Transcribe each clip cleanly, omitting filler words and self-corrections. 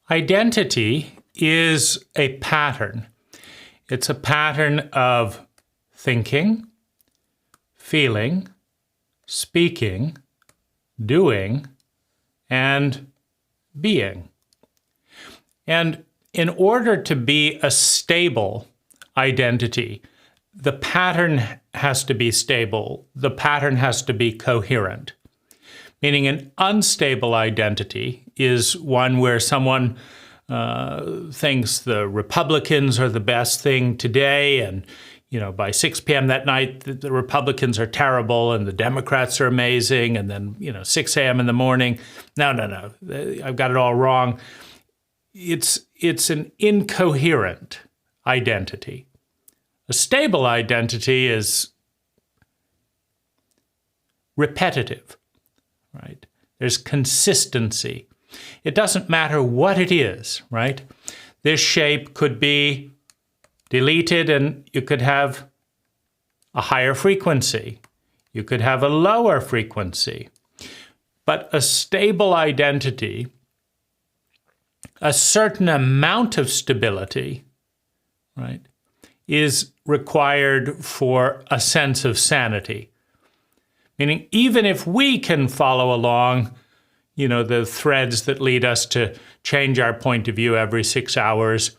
Identity is a pattern. It's a pattern of thinking, feeling, speaking, doing, and being. And in order to be a stable identity, the pattern has to be stable. The pattern has to be coherent. Meaning an unstable identity is one where someone thinks the Republicans are the best thing today, and by 6 p.m. that night, the Republicans are terrible and the Democrats are amazing, and then 6 a.m. in the morning, no, I've got it all wrong. It's an incoherent identity. A stable identity is repetitive, right? There's consistency. It doesn't matter what it is, right? This shape could be deleted and you could have a higher frequency. You could have a lower frequency. But a stable identity, a certain amount of stability, right, is required for a sense of sanity. Meaning, even if we can follow along, the threads that lead us to change our point of view every 6 hours,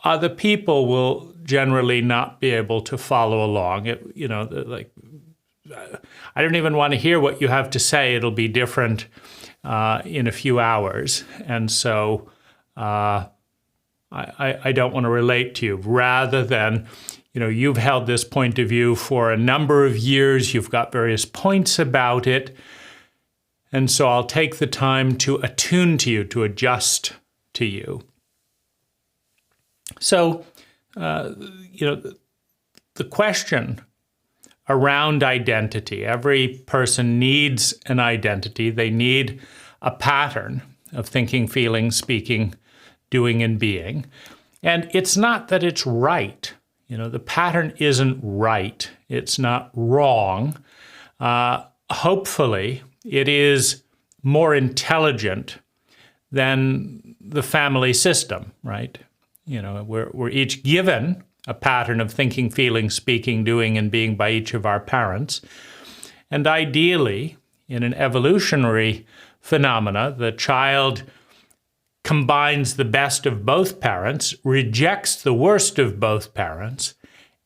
other people will generally not be able to follow along. I don't even want to hear what you have to say. It'll be different in a few hours. And so I don't want to relate to you. Rather than, you've held this point of view for a number of years. You've got various points about it. And so I'll take the time to attune to you, to adjust to you. So, the question around identity, every person needs an identity. They need a pattern of thinking, feeling, speaking, doing, and being. And it's not that it's right. The pattern isn't right. It's not wrong. Hopefully, it is more intelligent than the family system, right? We're each given a pattern of thinking, feeling, speaking, doing, and being by each of our parents. And ideally, in an evolutionary phenomena, the child combines the best of both parents, rejects the worst of both parents,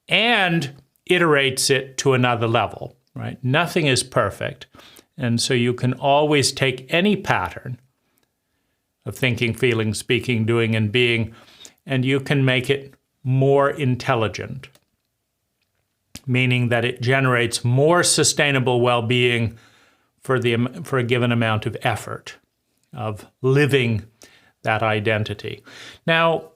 and iterates it to another level, right? Nothing is perfect. And so you can always take any pattern of thinking, feeling, speaking, doing, and being, and you can make it more intelligent, meaning that it generates more sustainable well-being for a given amount of effort of living that identity. Now,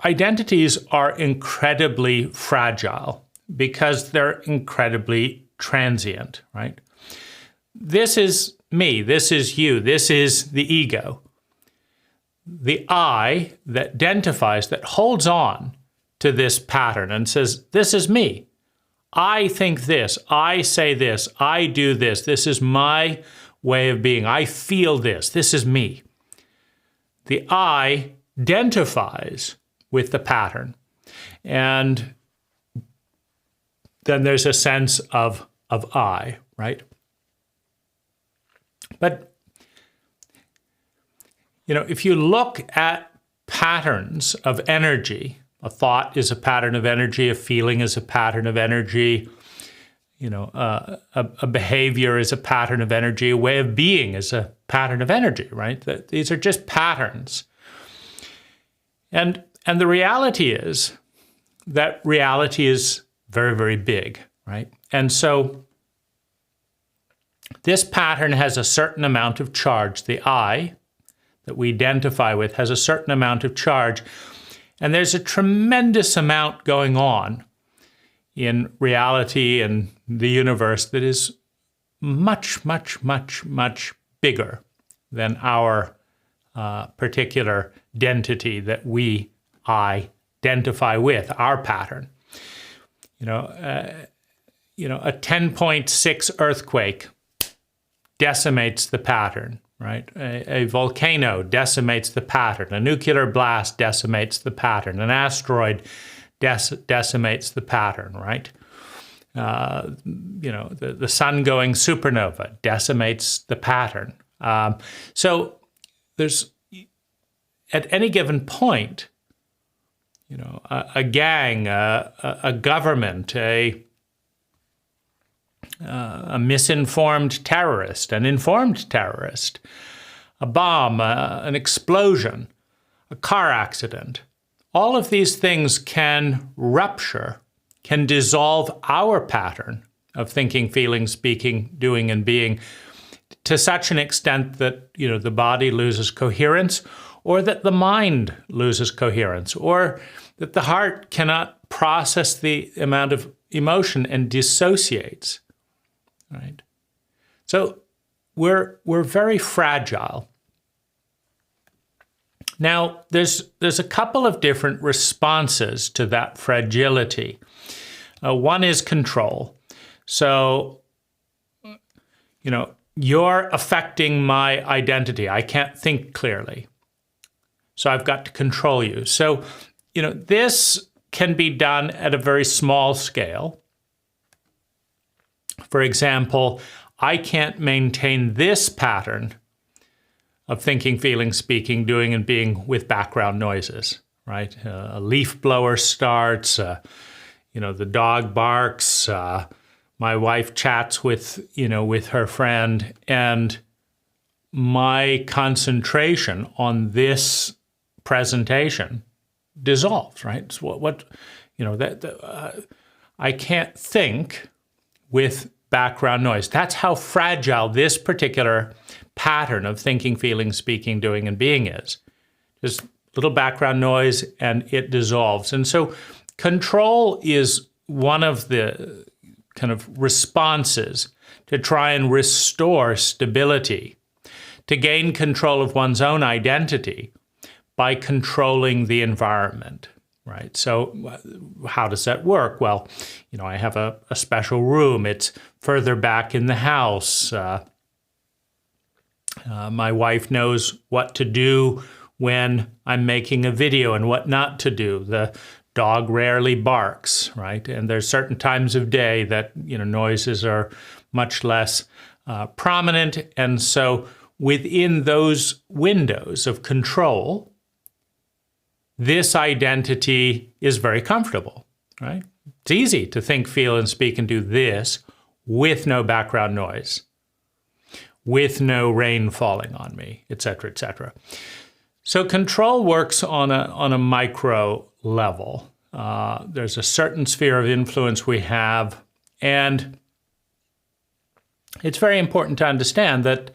identities are incredibly fragile because they're incredibly transient, right? This is me, this is you, this is the ego. The I that identifies, that holds on to this pattern and says, this is me. I think this, I say this, I do this, this is my way of being. I feel this is me. The I identifies with the pattern. And then there's a sense of I, right? But, if you look at patterns of energy, a thought is a pattern of energy, a feeling is a pattern of energy, a behavior is a pattern of energy, a way of being is a pattern of energy, right? These are just patterns. And the reality is that reality is very, very big, right? And so this pattern has a certain amount of charge. The I that we identify with has a certain amount of charge. And there's a tremendous amount going on in reality and the universe that is much, much, much, much bigger than our particular identity that we identify with, our pattern. A 10.6 earthquake decimates the pattern, right? A volcano decimates the pattern. A nuclear blast decimates the pattern. An asteroid decimates the pattern, right? The sun going supernova decimates the pattern. So there's, at any given point, a gang, a government, a misinformed terrorist, an informed terrorist, a bomb, an explosion, a car accident. All of these things can rupture, can dissolve our pattern of thinking, feeling, speaking, doing, and being to such an extent that, the body loses coherence, or that the mind loses coherence, or that the heart cannot process the amount of emotion and dissociates, right? So we're very fragile. Now, there's a couple of different responses to that fragility. One is control. So, you're affecting my identity. I can't think clearly. So I've got to control you. So, this can be done at a very small scale. For example, I can't maintain this pattern of thinking, feeling, speaking, doing, and being with background noises, right? A leaf blower starts, the dog barks, my wife chats with her friend, and my concentration on this presentation dissolves, right? So I can't think with background noise. That's how fragile this particular pattern of thinking, feeling, speaking, doing, and being is. Just little background noise and it dissolves. And so control is one of the kind of responses to try and restore stability, to gain control of one's own identity by controlling the environment, right? So how does that work? Well, I have a special room. It's further back in the house. My wife knows what to do when I'm making a video and what not to do. The dog rarely barks, right? And there's certain times of day that, noises are much less prominent. And so within those windows of control, this identity is very comfortable, right? It's easy to think, feel, and speak and do this with no background noise, with no rain falling on me, et cetera, et cetera. So control works on a micro level. There's a certain sphere of influence we have, and it's very important to understand that,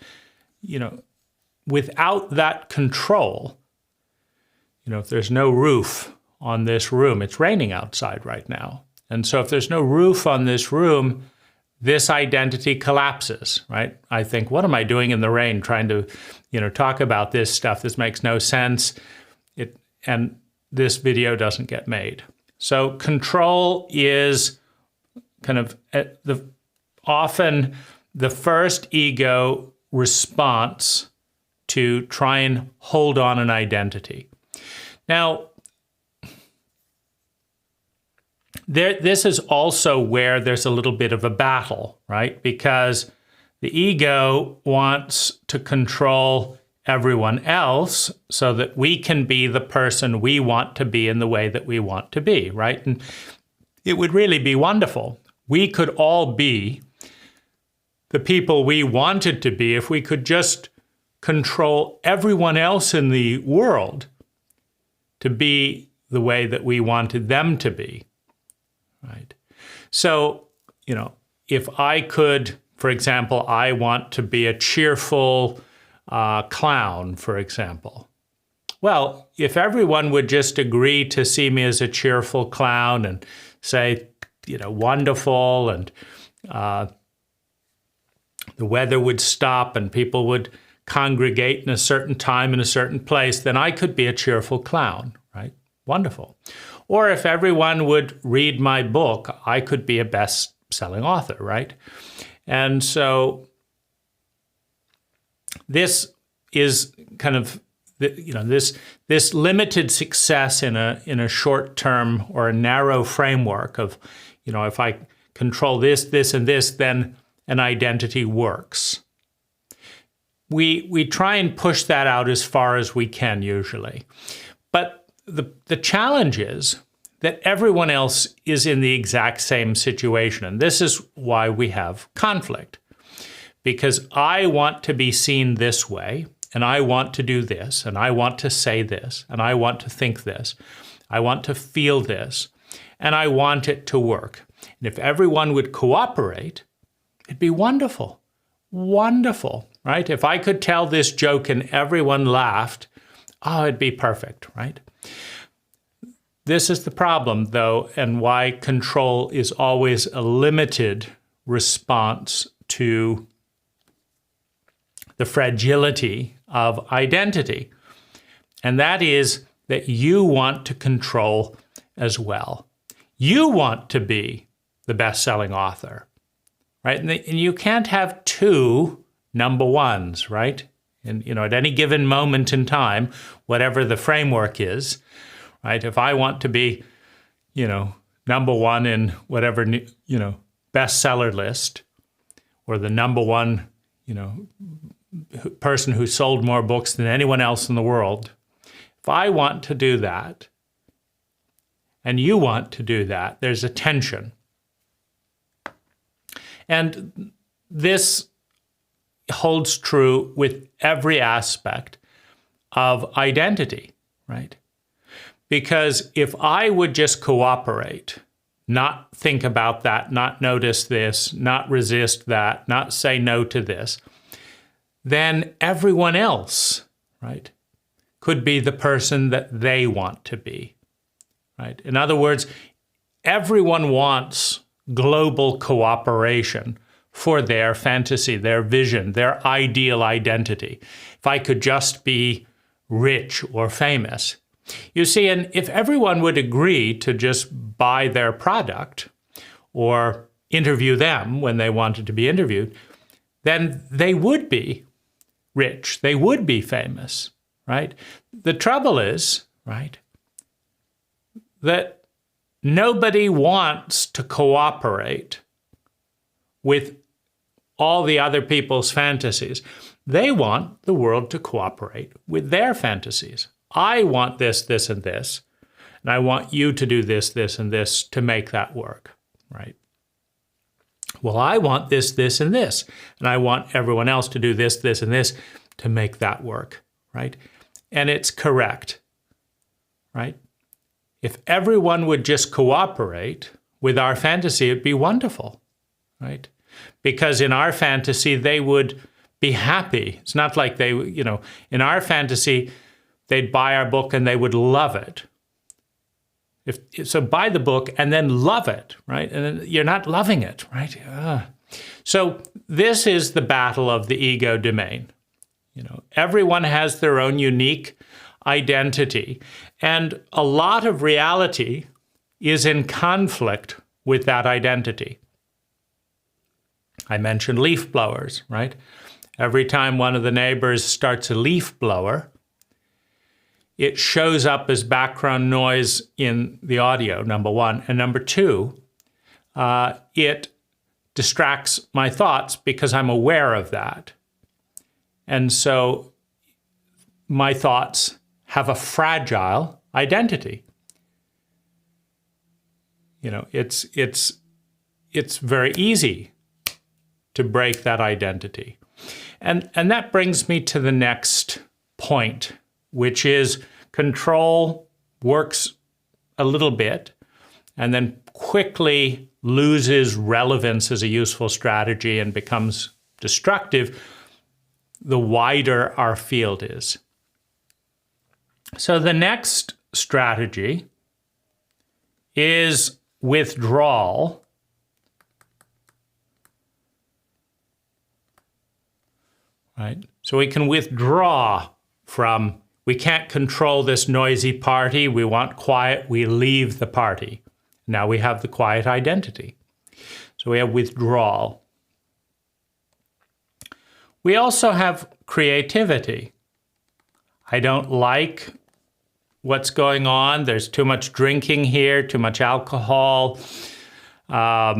without that control, if there's no roof on this room, it's raining outside right now. And so if there's no roof on this room, this identity collapses, right? I think, what am I doing in the rain trying to, talk about this stuff? This makes no sense. And this video doesn't get made. So control is kind of often the first ego response to try and hold on an identity. Now, this is also where there's a little bit of a battle, right? Because the ego wants to control everyone else so that we can be the person we want to be in the way that we want to be, right? And it would really be wonderful. We could all be the people we wanted to be if we could just control everyone else in the world to be the way that we wanted them to be, right? So, if I could, for example, I want to be a cheerful clown, for example. Well, if everyone would just agree to see me as a cheerful clown and say, wonderful, and the weather would stop and people would congregate in a certain time in a certain place, then I could be a cheerful clown, right? Wonderful. Or if everyone would read my book, I could be a best-selling author, right? And so this is kind of, this limited success in a short term or a narrow framework of, if I control this, this, and this, then an identity works. We try and push that out as far as we can usually. But the challenge is that everyone else is in the exact same situation. And this is why we have conflict. Because I want to be seen this way, and I want to do this, and I want to say this, and I want to think this, I want to feel this, and I want it to work. And if everyone would cooperate, it'd be wonderful. Wonderful, right? If I could tell this joke and everyone laughed, it'd be perfect, right? This is the problem, though, and why control is always a limited response to the fragility of identity. And that is that you want to control as well. You want to be the best-selling author, right? And you can't have two number ones, right? And, at any given moment in time, whatever the framework is, right? If I want to be, number one in whatever, bestseller list, or the number one, person who sold more books than anyone else in the world, if I want to do that, and you want to do that, there's a tension. And this holds true with every aspect of identity, right? Because if I would just cooperate, not think about that, not notice this, not resist that, not say no to this, then everyone else, right, could be the person that they want to be, right? In other words, everyone wants global cooperation for their fantasy, their vision, their ideal identity. If I could just be rich or famous. You see, and if everyone would agree to just buy their product or interview them when they wanted to be interviewed, then they would be rich, they would be famous, right? The trouble is, right, that nobody wants to cooperate with all the other people's fantasies. They want the world to cooperate with their fantasies. I want this, this, and this, and I want you to do this, this, and this to make that work, right? Well, I want this, this, and this, and I want everyone else to do this, this, and this to make that work, right? And it's correct, right? If everyone would just cooperate with our fantasy, it'd be wonderful, right? Because in our fantasy, they would be happy. It's not like they, in our fantasy, they'd buy our book and they would love it. So buy the book and then love it, right? And then you're not loving it, right? So this is the battle of the ego domain. Everyone has their own unique identity, and a lot of reality is in conflict with that identity. I mentioned leaf blowers, right? Every time one of the neighbors starts a leaf blower, it shows up as background noise in the audio, number one. And number two, it distracts my thoughts because I'm aware of that. And so my thoughts have a fragile identity. It's very easy to break that identity. And that brings me to the next point, which is control works a little bit and then quickly loses relevance as a useful strategy and becomes destructive the wider our field is. So the next strategy is withdrawal. Right? So we can withdraw from, we can't control this noisy party, we want quiet, we leave the party. Now we have the quiet identity. So we have withdrawal. We also have creativity. I don't like what's going on. There's too much drinking here, too much alcohol. I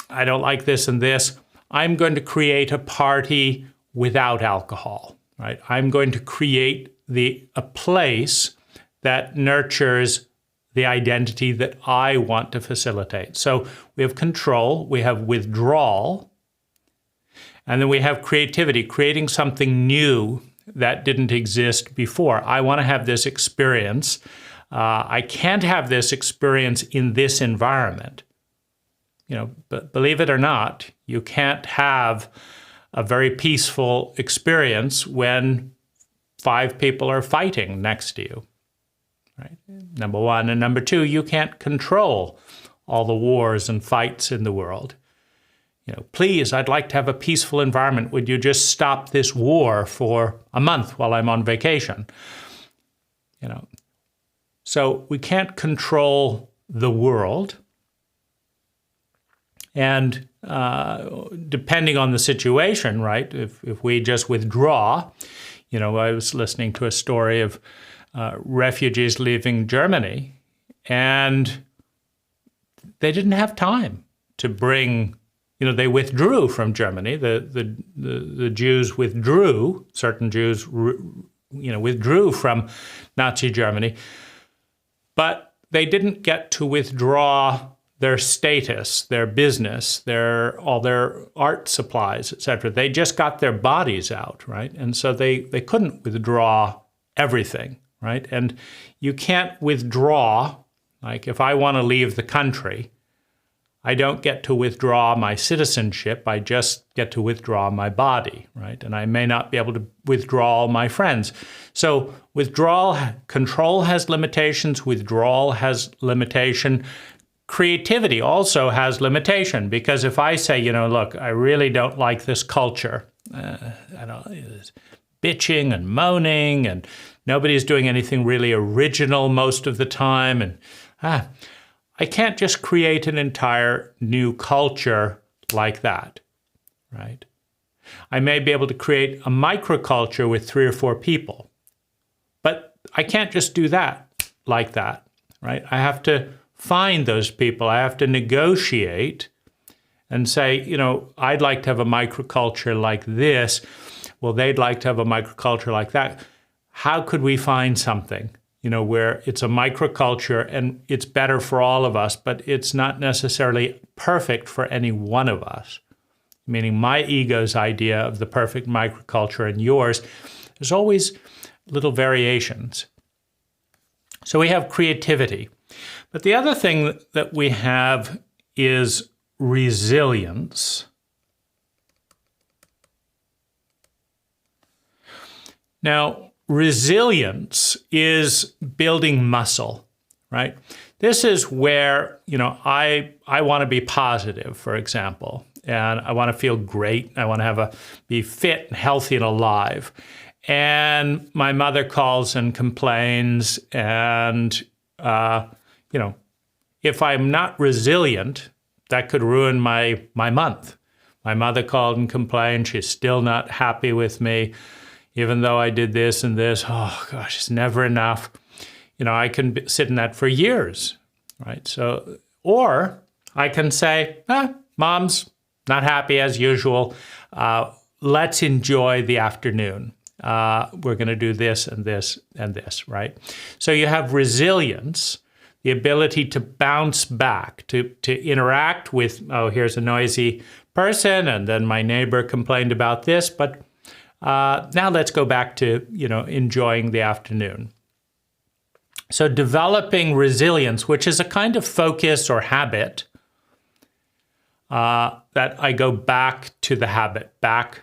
don't like this and this. I'm going to create a party without alcohol, right? I'm going to create a place that nurtures the identity that I want to facilitate. So we have control, we have withdrawal, and then we have creativity, creating something new that didn't exist before. I want to have this experience. I can't have this experience in this environment. But believe it or not, you can't have a very peaceful experience when 5 people are fighting next to you, right? Number one. And number two, you can't control all the wars and fights in the world. Please, I'd like to have a peaceful environment. Would you just stop this war for a month while I'm on vacation? So we can't control the world. And depending on the situation, right, if we just withdraw, I was listening to a story of refugees leaving Germany, and they didn't have time to bring, they withdrew from Germany. The Jews withdrew, certain Jews, withdrew from Nazi Germany, but they didn't get to withdraw their status, their business, all their art supplies, etc. They just got their bodies out, right? And so they couldn't withdraw everything, right? And you can't withdraw, like if I want to leave the country, I don't get to withdraw my citizenship, I just get to withdraw my body, right? And I may not be able to withdraw all my friends. So control has limitations, withdrawal has limitation. Creativity also has limitation, because if I say, look, I really don't like this culture, it's bitching and moaning, and nobody's doing anything really original most of the time, and I can't just create an entire new culture like that, right? I may be able to create a microculture with 3 or 4 people, but I can't just do that like that, right? I have to find those people. I have to negotiate and say, I'd like to have a microculture like this. Well, they'd like to have a microculture like that. How could we find something, where it's a microculture and it's better for all of us, but it's not necessarily perfect for any one of us? Meaning my ego's idea of the perfect microculture and yours, there's always little variations. So we have creativity. But the other thing that we have is resilience. Now, resilience is building muscle, right? This is where, I want to be positive, for example, and I want to feel great. I want to be fit and healthy and alive. And my mother calls and complains, and if I'm not resilient, that could ruin my month. My mother called and complained. She's still not happy with me, even though I did this and this. Oh, gosh, it's never enough. I can sit in that for years, right? So, or I can say, Mom's not happy as usual. Let's enjoy the afternoon. We're going to do this and this and this, right? So you have resilience, the ability to bounce back, to interact with, here's a noisy person, and then my neighbor complained about this, but now let's go back to, enjoying the afternoon. So developing resilience, which is a kind of focus or habit, that I go back to the habit, back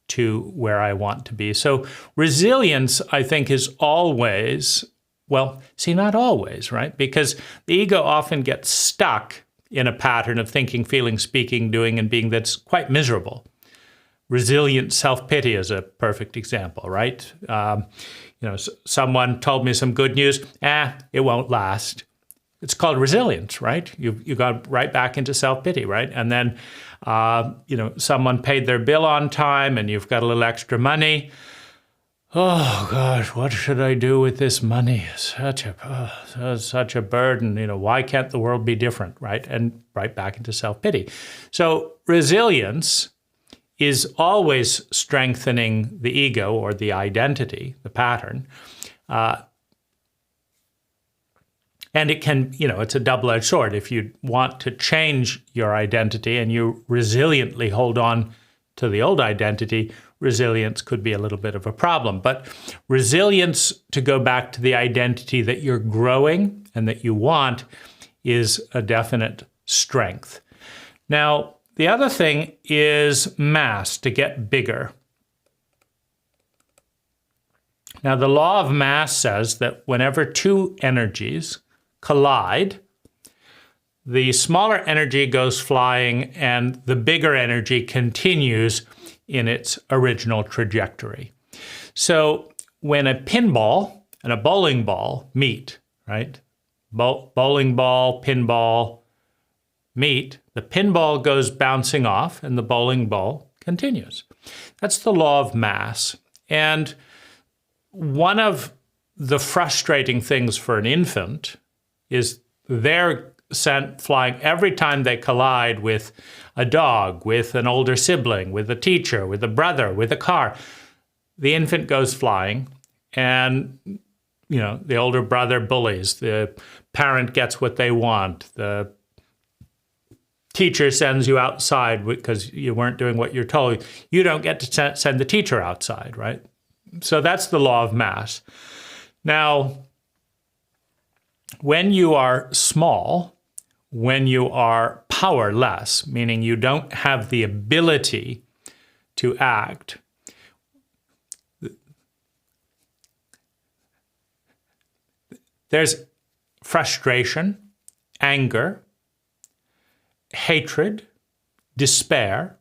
to where I want to be. So resilience, I think, is always, not always, right? Because the ego often gets stuck in a pattern of thinking, feeling, speaking, doing, and being that's quite miserable. Resilient self-pity is a perfect example, right? Someone told me some good news. It won't last. it's called resilience, right? You got right back into self-pity, right? And then, someone paid their bill on time and you've got a little extra money. Oh gosh, what should I do with this money? Such a burden. Why can't the world be different, right? And right back into self-pity. So resilience is always strengthening the ego or the identity, the pattern. And it can, it's a double-edged sword. If you want to change your identity and you resiliently hold on to the old identity, resilience could be a little bit of a problem. But resilience to go back to the identity that you're growing and that you want is a definite strength. Now, the other thing is mass, to get bigger. Now, the law of mass says that whenever two energies collide, the smaller energy goes flying and the bigger energy continues in its original trajectory. So when a pinball and a bowling ball meet, right? Bowling ball, pinball meet, the pinball goes bouncing off and the bowling ball continues. That's the law of mass. And one of the frustrating things for an infant is they're sent flying every time they collide with a dog, with an older sibling, with a teacher, with a brother, with a car. The infant goes flying and, the older brother bullies, the parent gets what they want, the teacher sends you outside because you weren't doing what you're told. You don't get to send the teacher outside, right? So that's the law of mass. Now, when you are small, when you are powerless, meaning you don't have the ability to act, there's frustration, anger, hatred, despair.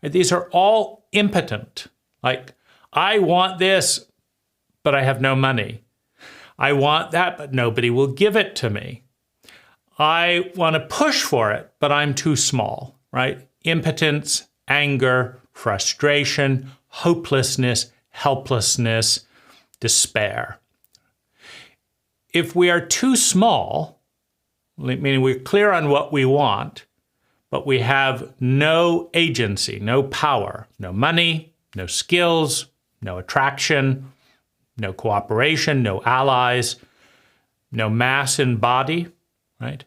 These are all impotent. Like, I want this, but I have no money. I want that, but nobody will give it to me. I want to push for it, but I'm too small, right? Impotence, anger, frustration, hopelessness, helplessness, despair. If we are too small, meaning we're clear on what we want, but we have no agency, no power, no money, no skills, no attraction, no cooperation, no allies, no mass in body, right?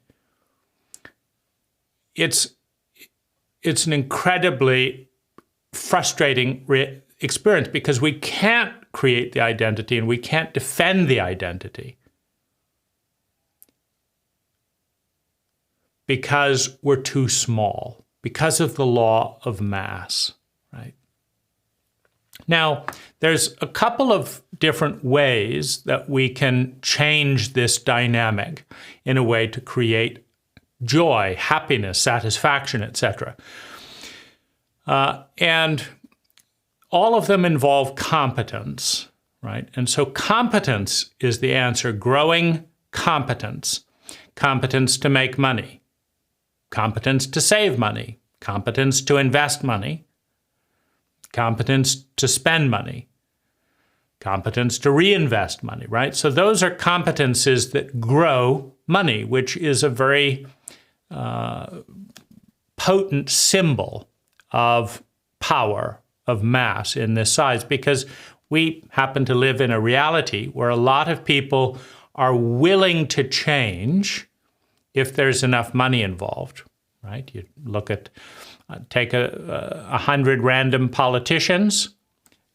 It's an incredibly frustrating experience because we can't create the identity and we can't defend the identity because we're too small, because of the law of mass, right? Now, there's a couple of different ways that we can change this dynamic in a way to create joy, happiness, satisfaction, etc. And all of them involve competence, right? And so competence is the answer, growing competence. Competence to make money, competence to save money, competence to invest money, competence to spend money, competence to reinvest money, right? So those are competences that grow money, which is a very potent symbol of power, of mass in this size, because we happen to live in a reality where a lot of people are willing to change if there's enough money involved, right? You look at, take 100 random politicians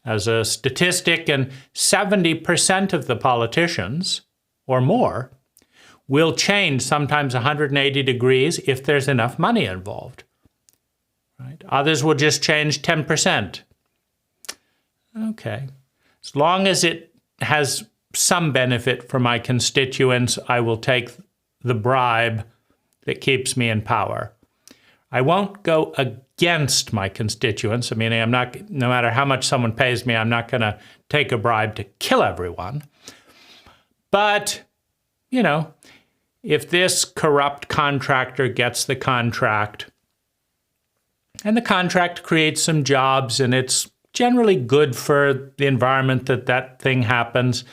as a statistic, and 70% of the politicians or more will change sometimes 180 degrees if there's enough money involved, right? Others will just change 10%. Okay. As long as it has some benefit for my constituents, I will take the bribe that keeps me in power. I won't go against my constituents. I mean, I'm not, no matter how much someone pays me, I'm not going to take a bribe to kill everyone. But, you know, if this corrupt contractor gets the contract, and the contract creates some jobs, and it's generally good for the environment that thing happens,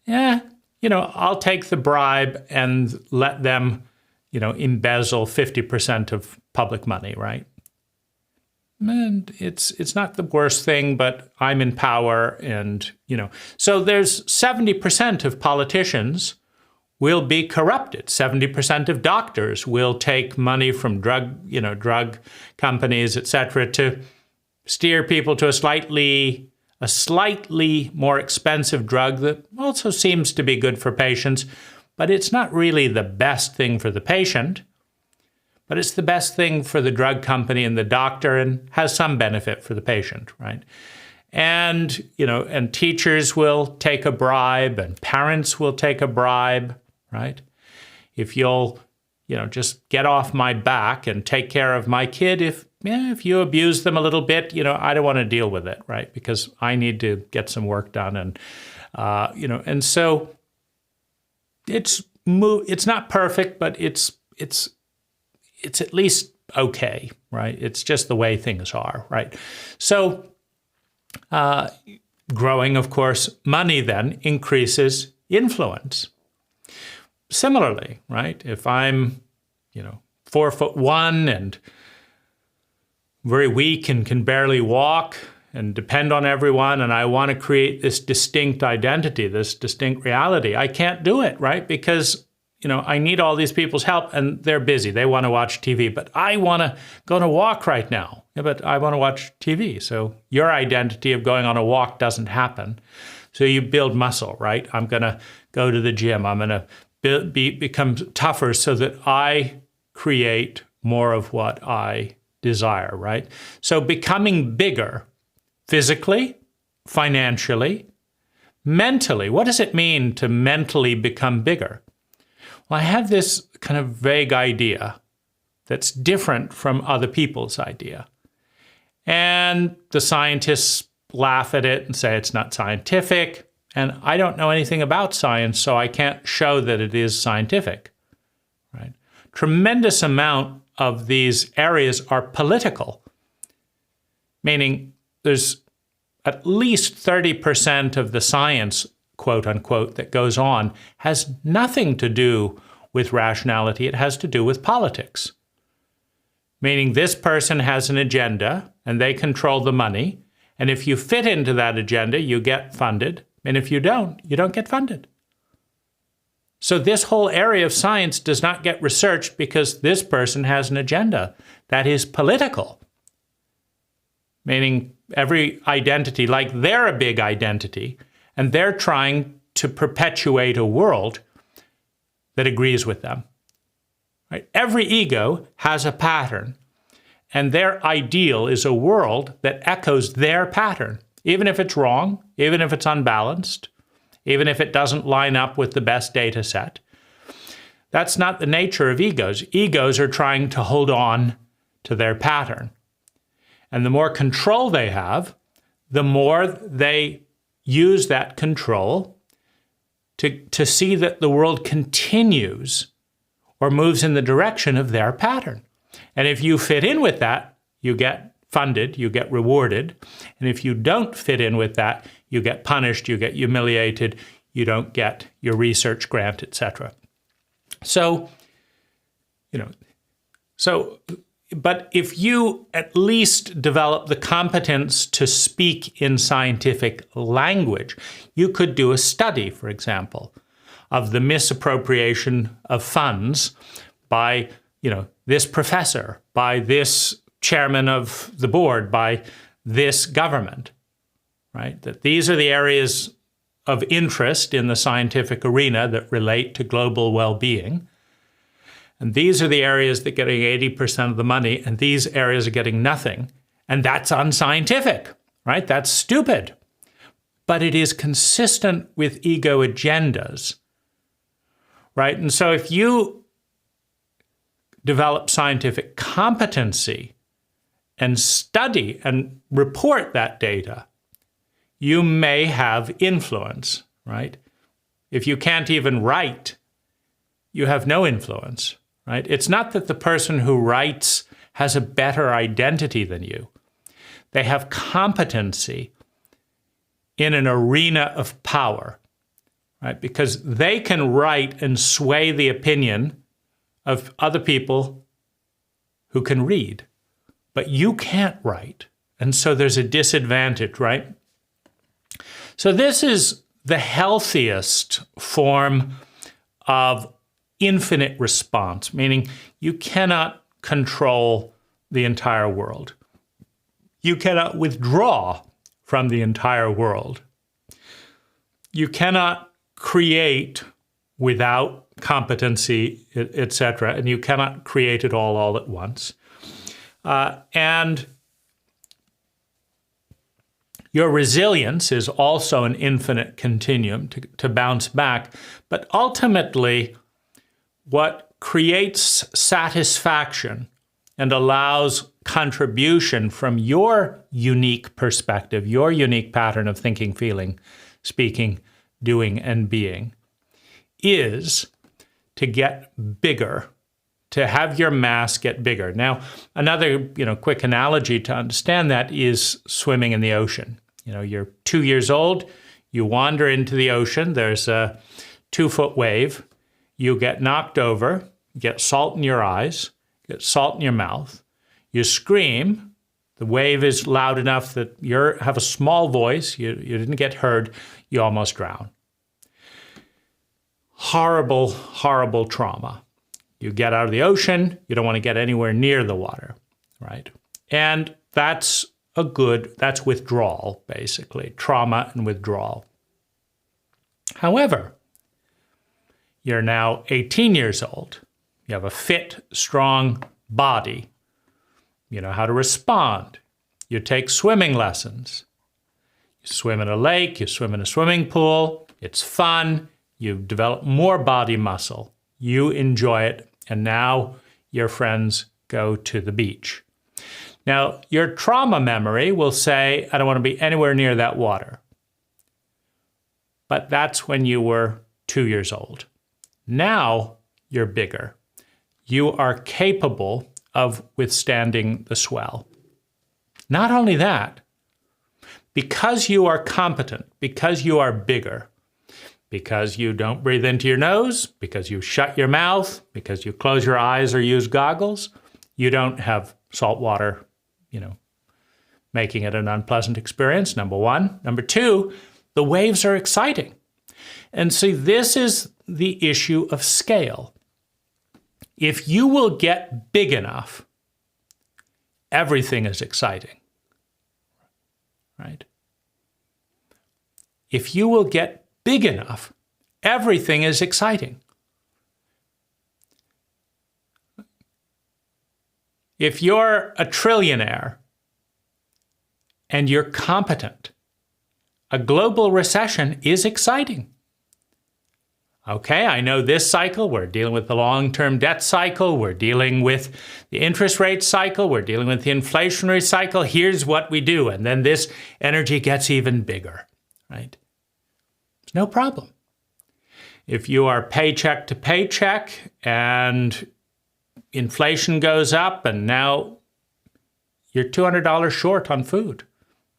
I'll take the bribe and let them, embezzle 50% of public money, right? And it's not the worst thing, but I'm in power, and, So there's 70% of politicians will be corrupted. 70% of doctors will take money from drug companies, etc., to steer people to a slightly more expensive drug that also seems to be good for patients, but it's not really the best thing for the patient, but it's the best thing for the drug company and the doctor and has some benefit for the patient, right? And, and teachers will take a bribe and parents will take a bribe, right? If you'll, just get off my back and take care of my kid, if you abuse them a little bit, I don't want to deal with it, right? Because I need to get some work done. And, and so it's not perfect, but it's at least okay, right? It's just the way things are, right? So growing, of course, money then increases influence. Similarly, right? If I'm, 4'1" and very weak and can barely walk and depend on everyone, and I want to create this distinct identity, this distinct reality, I can't do it, right? Because, I need all these people's help and they're busy. They want to watch TV, but I want to go on a walk right now. Yeah, but I want to watch TV. So your identity of going on a walk doesn't happen. So you build muscle, right? I'm going to go to the gym. I'm going to become tougher so that I create more of what I desire, right? So becoming bigger physically, financially, mentally. What does it mean to mentally become bigger? Well, I have this kind of vague idea that's different from other people's idea. And the scientists laugh at it and say it's not scientific. And I don't know anything about science, so I can't show that it is scientific, right? Tremendous amount of these areas are political, meaning there's at least 30% of the science, quote unquote, that goes on has nothing to do with rationality. It has to do with politics, meaning this person has an agenda and they control the money. And if you fit into that agenda, you get funded. And if you don't get funded. So this whole area of science does not get researched because this person has an agenda that is political, meaning every identity, like they're a big identity, and they're trying to perpetuate a world that agrees with them. Right? Every ego has a pattern, and their ideal is a world that echoes their pattern, even if it's wrong, even if it's unbalanced, even if it doesn't line up with the best data set. That's not the nature of egos. Egos are trying to hold on to their pattern. And the more control they have, the more they use that control to see that the world continues or moves in the direction of their pattern. And if you fit in with that, you get funded, you get rewarded. And if you don't fit in with that, you get punished, you get humiliated, you don't get your research grant, etc. So, but if you at least develop the competence to speak in scientific language, you could do a study, for example, of the misappropriation of funds by, this professor, by this chairman of the board, by this government, right? That these are the areas of interest in the scientific arena that relate to global well-being. And these are the areas that are getting 80% of the money, and these areas are getting nothing. And that's unscientific, right? That's stupid. But it is consistent with ego agendas, right? And so if you develop scientific competency and study and report that data, you may have influence, right? If you can't even write, you have no influence, right? It's not that the person who writes has a better identity than you. They have competency in an arena of power, right? Because they can write and sway the opinion of other people who can read, but you can't write. And so there's a disadvantage, right? So this is the healthiest form of infinite response, meaning you cannot control the entire world. You cannot withdraw from the entire world. You cannot create without competency, etc., and you cannot create it all at once. And your resilience is also an infinite continuum to bounce back, but ultimately, what creates satisfaction and allows contribution from your unique perspective, your unique pattern of thinking, feeling, speaking, doing, and being, is to get bigger, to have your mass get bigger. Now, another quick analogy to understand that is swimming in the ocean. You're 2 years old, you wander into the ocean, there's a 2-foot wave, you get knocked over, get salt in your eyes, get salt in your mouth, you scream, the wave is loud enough that you have a small voice, you didn't get heard, you almost drown. Horrible, horrible trauma. You get out of the ocean, you don't want to get anywhere near the water, right? And that's withdrawal, basically, trauma and withdrawal. However, you're now 18 years old. You have a fit, strong body. You know how to respond. You take swimming lessons. You swim in a lake, you swim in a swimming pool. It's fun. You develop more body muscle. You enjoy it. And now your friends go to the beach. Now, your trauma memory will say, I don't want to be anywhere near that water. But that's when you were 2 years old. Now you're bigger. You are capable of withstanding the swell. Not only that, because you are competent, because you are bigger, because you don't breathe into your nose, because you shut your mouth, because you close your eyes or use goggles, you don't have salt water, making it an unpleasant experience, number one. Number two, the waves are exciting. And see, this is the issue of scale. If you will get big enough, everything is exciting, right? If you will get big enough, everything is exciting. If you're a trillionaire and you're competent, a global recession is exciting. Okay, I know this cycle, we're dealing with the long-term debt cycle, we're dealing with the interest rate cycle, we're dealing with the inflationary cycle. Here's what we do, and then this energy gets even bigger, right? It's no problem. If you are paycheck to paycheck and inflation goes up and now you're $200 short on food.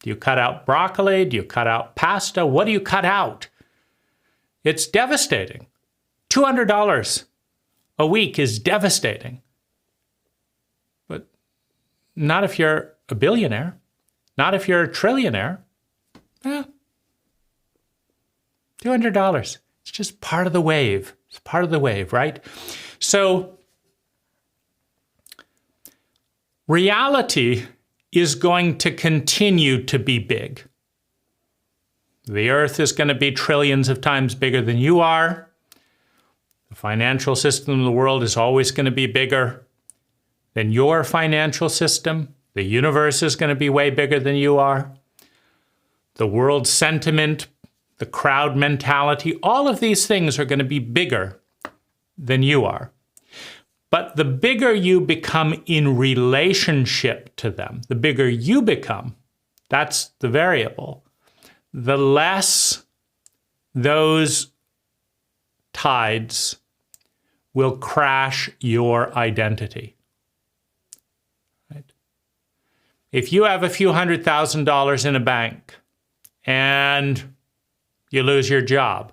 Do you cut out broccoli? Do you cut out pasta? What do you cut out? It's devastating. $200 a week is devastating. But not if you're a billionaire. Not if you're a trillionaire. $200. It's just part of the wave. It's part of the wave, right? So reality is going to continue to be big. The earth is going to be trillions of times bigger than you are. The financial system of the world is always going to be bigger than your financial system. The universe is going to be way bigger than you are. The world sentiment, the crowd mentality, all of these things are going to be bigger than you are. But the bigger you become in relationship to them, the bigger you become, that's the variable, the less those tides will crash your identity. Right? If you have a few $100,000 in a bank and you lose your job,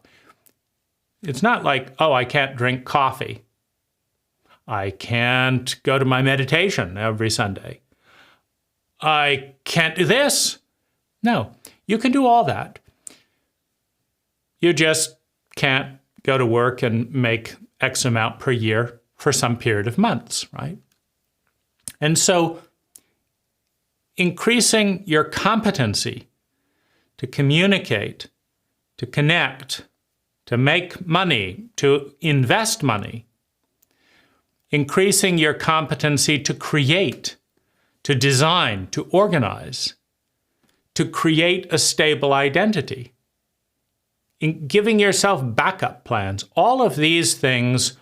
it's not like, oh, I can't drink coffee. I can't go to my meditation every Sunday. I can't do this. No, you can do all that. You just can't go to work and make X amount per year for some period of months, right? And so increasing your competency to communicate, to connect, to make money, to invest money, increasing your competency to create, to design, to organize, to create a stable identity, in giving yourself backup plans. All of these things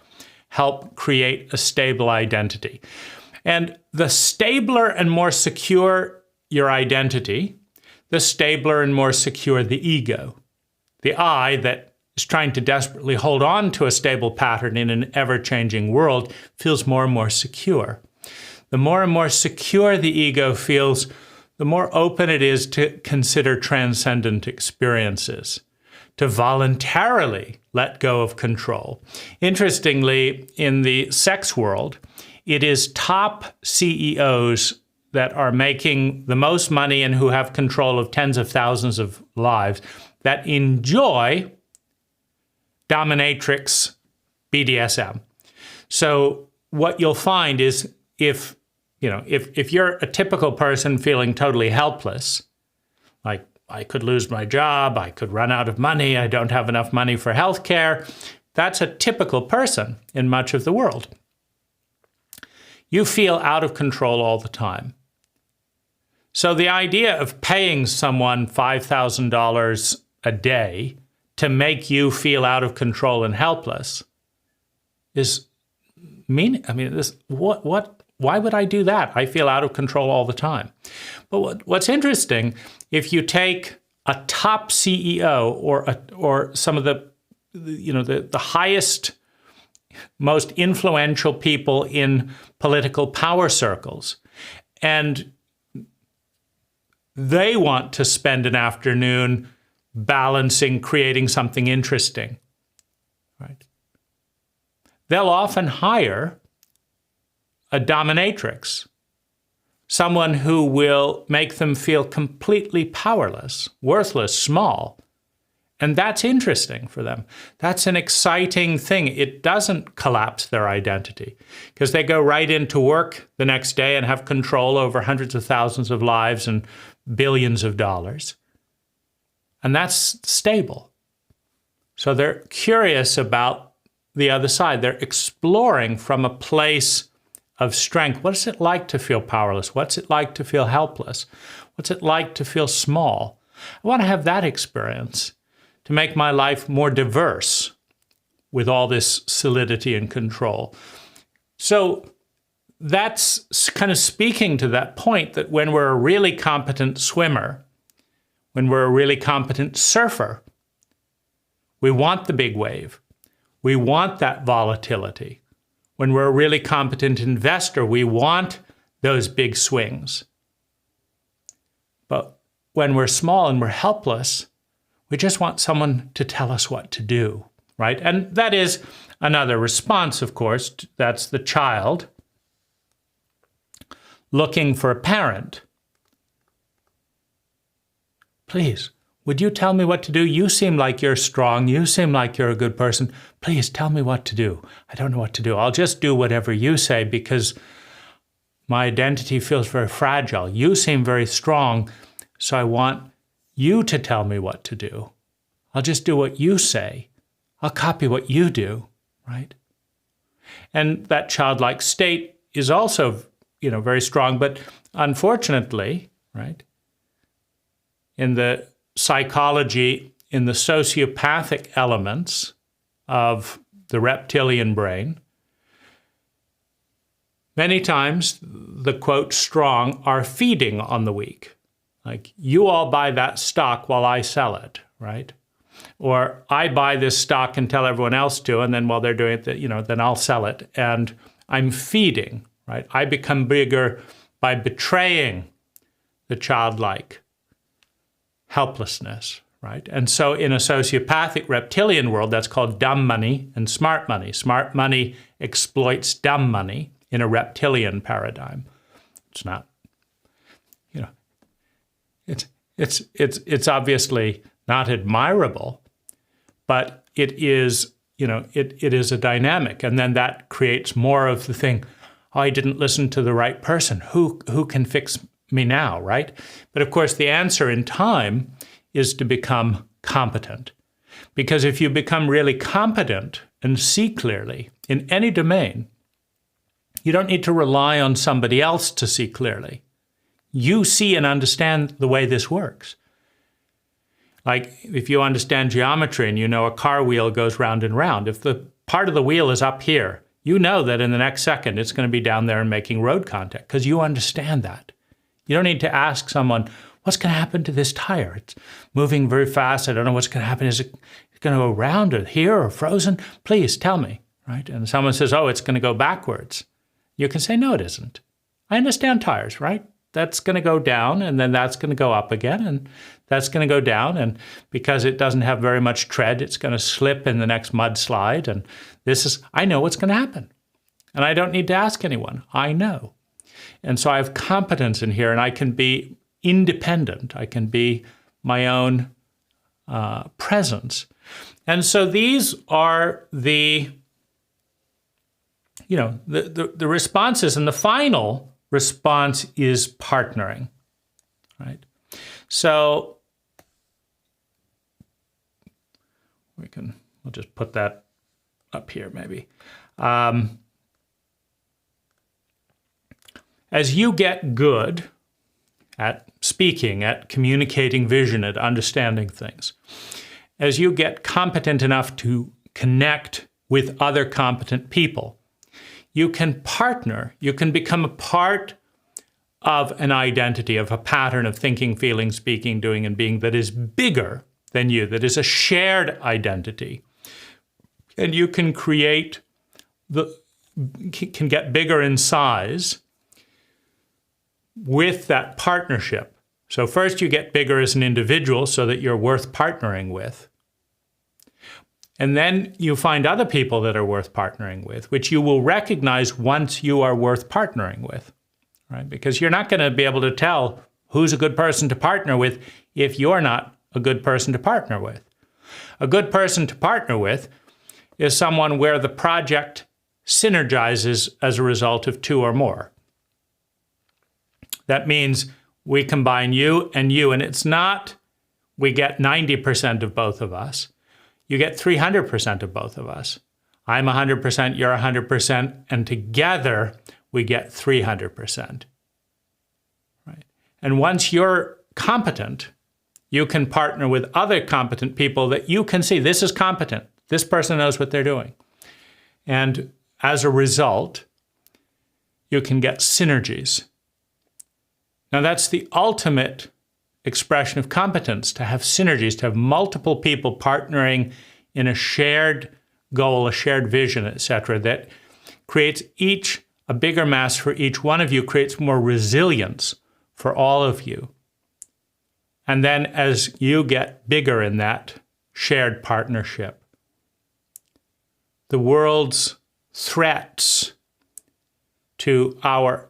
help create a stable identity. And the stabler and more secure your identity, the stabler and more secure the ego. The I that is trying to desperately hold on to a stable pattern in an ever-changing world feels more and more secure. The more and more secure the ego feels, the more open it is to consider transcendent experiences, to voluntarily let go of control. Interestingly, in the sex world, it is top CEOs that are making the most money and who have control of tens of thousands of lives that enjoy dominatrix BDSM. So what you'll find is if you're a typical person feeling totally helpless, like I could lose my job, I could run out of money, I don't have enough money for healthcare, that's a typical person in much of the world. You feel out of control all the time. So the idea of paying someone $5,000 a day to make you feel out of control and helpless is why would I do that? I feel out of control all the time. But what's interesting, if you take a top CEO or some of the highest, most influential people in political power circles, and they want to spend an afternoon balancing, creating something interesting, right? They'll often hire a dominatrix, someone who will make them feel completely powerless, worthless, small. And that's interesting for them. That's an exciting thing. It doesn't collapse their identity because they go right into work the next day and have control over hundreds of thousands of lives and billions of dollars. And that's stable. So they're curious about the other side. They're exploring from a place of strength. What is it like to feel powerless? What's it like to feel helpless? What's it like to feel small? I want to have that experience to make my life more diverse with all this solidity and control. So that's kind of speaking to that point that when we're a really competent swimmer, when we're a really competent surfer, we want the big wave. We want that volatility. When we're a really competent investor, we want those big swings. But when we're small and we're helpless, we just want someone to tell us what to do, right? And that is another response, of course. That's the child looking for a parent. Please, would you tell me what to do? You seem like you're strong. You seem like you're a good person. Please tell me what to do. I don't know what to do. I'll just do whatever you say because my identity feels very fragile. You seem very strong, so I want you to tell me what to do. I'll just do what you say. I'll copy what you do, right? And that childlike state is also, very strong, but unfortunately, right, in the psychology, in the sociopathic elements of the reptilian brain, many times the, quote, strong are feeding on the weak. Like, you all buy that stock while I sell it, right? Or I buy this stock and tell everyone else to, and then while they're doing it, then I'll sell it. And I'm feeding, right? I become bigger by betraying the childlike helplessness, right? And so in a sociopathic reptilian world, that's called dumb money and smart money. Smart money exploits dumb money in a reptilian paradigm. It's not, it's obviously not admirable, but it is, it is a dynamic. And then that creates more of the thing, oh, I didn't listen to the right person. Who can fix me now, right? But of course, the answer in time is to become competent. Because if you become really competent and see clearly in any domain, you don't need to rely on somebody else to see clearly. You see and understand the way this works. Like if you understand geometry and you know a car wheel goes round and round, if the part of the wheel is up here, you know that in the next second it's going to be down there and making road contact because you understand that. You don't need to ask someone, what's going to happen to this tire? It's moving very fast. I don't know what's going to happen. Is it going to go around or here or frozen? Please tell me, right? And someone says, oh, it's going to go backwards. You can say, no, it isn't. I understand tires, right? That's going to go down, and then that's going to go up again, and that's going to go down. And because it doesn't have very much tread, it's going to slip in the next mudslide. And I know what's going to happen. And I don't need to ask anyone. I know. And so I have competence in here, and I can be independent. I can be my own presence. And so these are the responses. And the final response is partnering, right? So we'll just put that up here maybe. As you get good at speaking, at communicating vision, at understanding things, as you get competent enough to connect with other competent people, you can partner, you can become a part of an identity, of a pattern of thinking, feeling, speaking, doing, and being that is bigger than you, that is a shared identity. And you can can get bigger in size with that partnership. So first you get bigger as an individual so that you're worth partnering with. And then you find other people that are worth partnering with, which you will recognize once you are worth partnering with, right? Because you're not going to be able to tell who's a good person to partner with if you're not a good person to partner with. A good person to partner with is someone where the project synergizes as a result of two or more. That means we combine you, and it's not we get 90% of both of us. You get 300% of both of us. I'm 100%, you're 100%, and together we get 300%. Right? And once you're competent, you can partner with other competent people that you can see, this is competent. This person knows what they're doing. And as a result, you can get synergies. Now that's the ultimate expression of competence, to have synergies, to have multiple people partnering in a shared goal, a shared vision, etc., that creates a bigger mass for each one of you, creates more resilience for all of you. And then as you get bigger in that shared partnership, the world's threats to our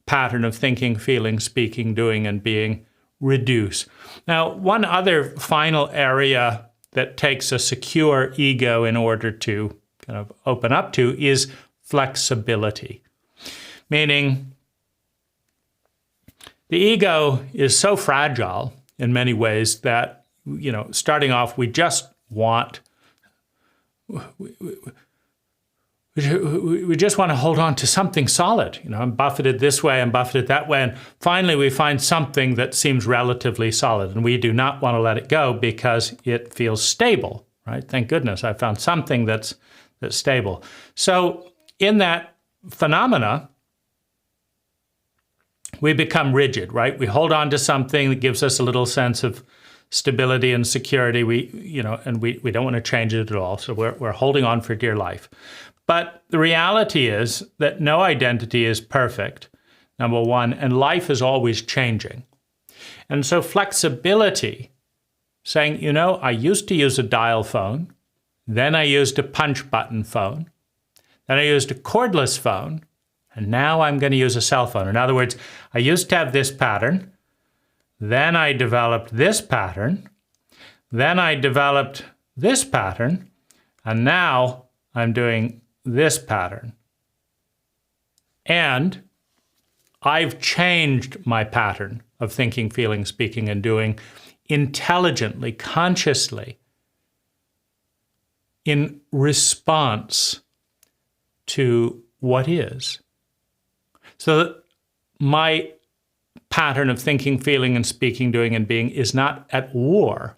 pattern of thinking, feeling, speaking, doing, and being reduce. Now, one other final area that takes a secure ego in order to kind of open up to is flexibility. Meaning, the ego is so fragile in many ways that, starting off, we just want to hold on to something solid. I'm buffeted this way, I'm buffeted that way, and finally we find something that seems relatively solid, and we do not want to let it go because it feels stable, right? Thank goodness I found something that's stable. So in that phenomena, we become rigid, right? We hold on to something that gives us a little sense of stability and security. We don't want to change it at all. So we're holding on for dear life. But the reality is that no identity is perfect, number one, and life is always changing. And so flexibility, saying, I used to use a dial phone, then I used a punch button phone, then I used a cordless phone, and now I'm going to use a cell phone. In other words, I used to have this pattern, then I developed this pattern, then I developed this pattern, and now I'm doing this pattern. And I've changed my pattern of thinking, feeling, speaking, and doing intelligently, consciously, in response to what is. So that my pattern of thinking, feeling, and speaking, doing, and being is not at war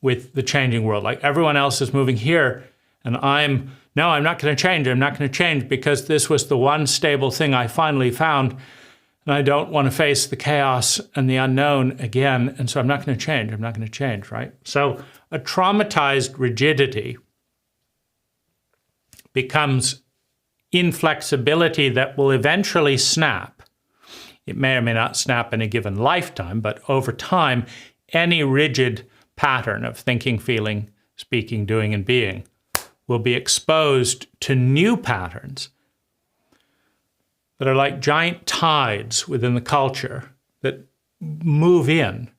with the changing world. Like everyone else is moving here, and I'm not going to change. I'm not going to change because this was the one stable thing I finally found, and I don't want to face the chaos and the unknown again, and so I'm not going to change. I'm not going to change, right? So a traumatized rigidity becomes inflexibility that will eventually snap. It may or may not snap in a given lifetime, but over time, any rigid pattern of thinking, feeling, speaking, doing, and being will be exposed to new patterns that are like giant tides within the culture that move in.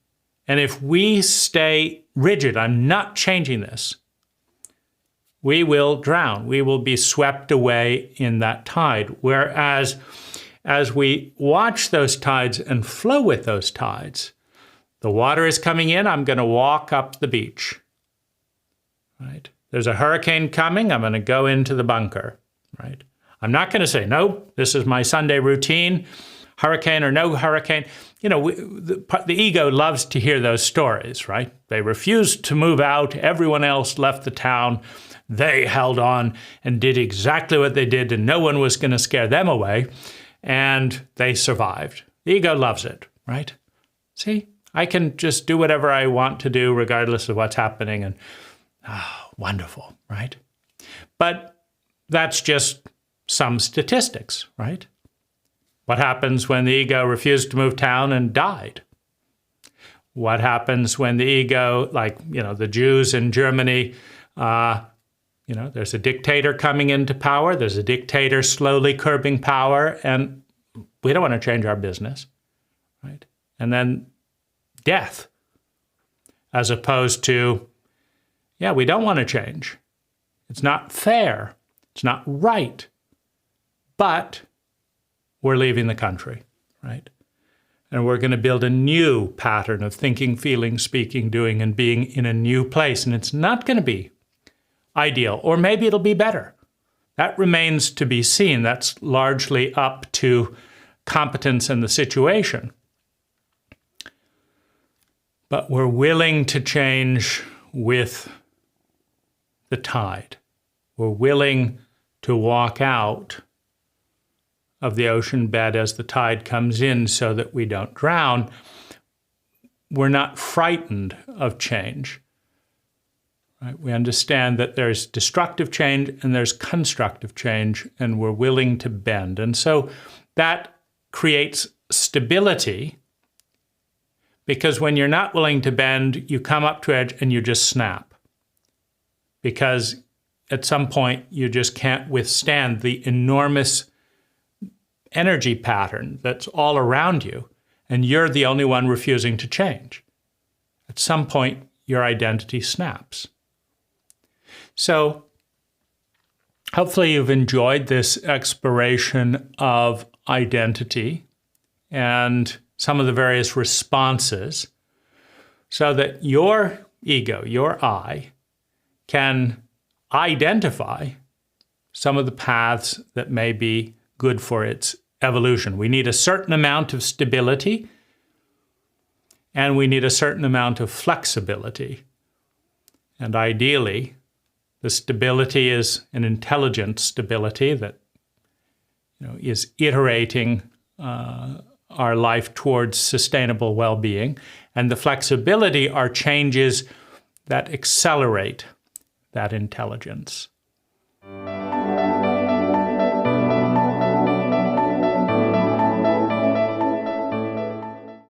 And if we stay rigid, I'm not changing this, we will drown. We will be swept away in that tide. Whereas as we watch those tides and flow with those tides, the water is coming in, I'm going to walk up the beach, right? There's a hurricane coming, I'm going to go into the bunker, right? I'm not going to say, no, this is my Sunday routine, hurricane or no hurricane. The ego loves to hear those stories, right? They refused to move out. Everyone else left the town. They held on and did exactly what they did, and no one was going to scare them away, and they survived. The ego loves it, right? See, I can just do whatever I want to do regardless of what's happening, and wonderful, right? But that's just some statistics, right? What happens when the ego refused to move town and died? What happens when the ego, like, the Jews in Germany, there's a dictator coming into power, there's a dictator slowly curbing power, and we don't want to change our business, right? And then death, as opposed to, we don't want to change. It's not fair. It's not right. But we're leaving the country, right? And we're going to build a new pattern of thinking, feeling, speaking, doing, and being in a new place. And it's not going to be ideal, or maybe it'll be better. That remains to be seen. That's largely up to competence and the situation. But we're willing to change with the tide. We're willing to walk out of the ocean bed as the tide comes in so that we don't drown. We're not frightened of change. Right? We understand that there's destructive change and there's constructive change, and we're willing to bend. And so that creates stability, because when you're not willing to bend, you come up to edge and you just snap. Because at some point, you just can't withstand the enormous energy pattern that's all around you, and you're the only one refusing to change. At some point, your identity snaps. So hopefully you've enjoyed this exploration of identity and some of the various responses, so that your ego, your I, can identify some of the paths that may be good for its evolution. We need a certain amount of stability, and we need a certain amount of flexibility. And ideally, the stability is an intelligent stability that is iterating our life towards sustainable well-being. And the flexibility are changes that accelerate that intelligence.